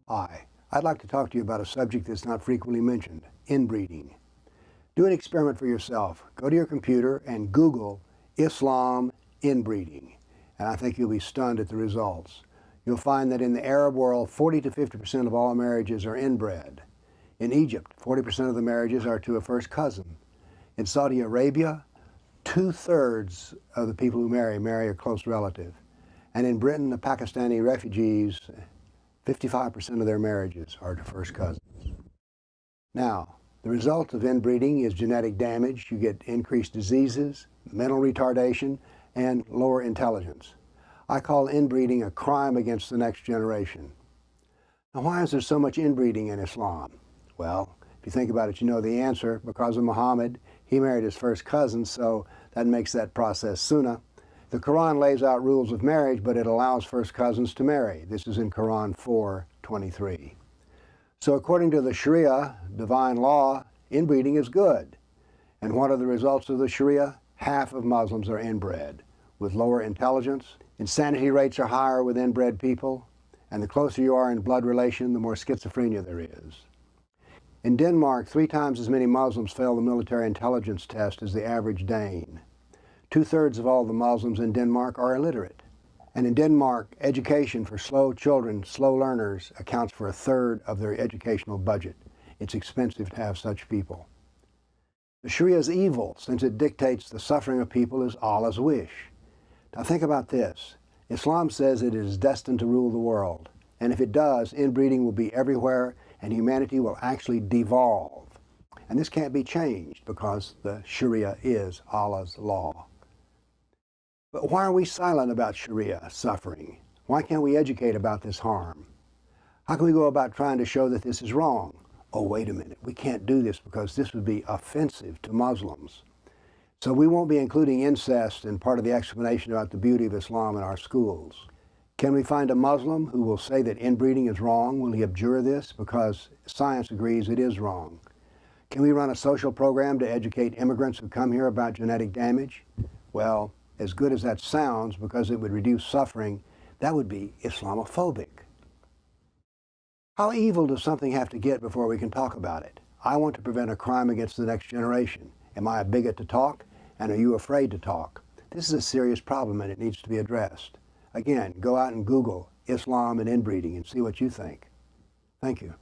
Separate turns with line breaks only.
Hi, I'd like to talk to you about a subject that's not frequently mentioned, inbreeding. Do an experiment for yourself. Go to your computer and Google Islam inbreeding, and I think you'll be stunned at the results. You'll find that in the Arab world, 40 to 50% of all marriages are inbred. In Egypt, 40% of the marriages are to a first cousin. In Saudi Arabia, 2/3 of the people who marry a close relative. And in Britain, the Pakistani refugees, 55% of their marriages are to first cousins. Now, the result of inbreeding is genetic damage. You get increased diseases, mental retardation, and lower intelligence. I call inbreeding a crime against the next generation. Now, why is there so much inbreeding in Islam? Well, if you think about it, you know the answer. Because of Muhammad, he married his first cousin, so that makes that process sunnah. The Quran lays out rules of marriage, but it allows first cousins to marry. This is in Quran 4:23. So according to the Sharia, divine law, inbreeding is good. And what are the results of the Sharia? Half of Muslims are inbred, with lower intelligence. Insanity rates are higher with inbred people. And the closer you are in blood relation, the more schizophrenia there is. In Denmark, 3 times as many Muslims fail the military intelligence test as the average Dane. 2/3 of all the Muslims in Denmark are illiterate. And in Denmark, education for slow children, slow learners, accounts for 1/3 of their educational budget. It's expensive to have such people. The Sharia is evil since it dictates the suffering of people as Allah's wish. Now think about this. Islam says it is destined to rule the world. And if it does, inbreeding will be everywhere and humanity will actually devolve. And this can't be changed because the Sharia is Allah's law. But why are we silent about Sharia suffering? Why can't we educate about this harm? How can we go about trying to show that this is wrong? Oh, wait a minute, we can't do this because this would be offensive to Muslims. So we won't be including incest in part of the explanation about the beauty of Islam in our schools. Can we find a Muslim who will say that inbreeding is wrong? Will he abjure this? Because science agrees it is wrong. Can we run a social program to educate immigrants who come here about genetic damage? Well, as good as that sounds, because it would reduce suffering, that would be Islamophobic. How evil does something have to get before we can talk about it? I want to prevent a crime against the next generation. Am I a bigot to talk? And are you afraid to talk? This is a serious problem and it needs to be addressed. Again, go out and Google Islam and inbreeding and see what you think. Thank you.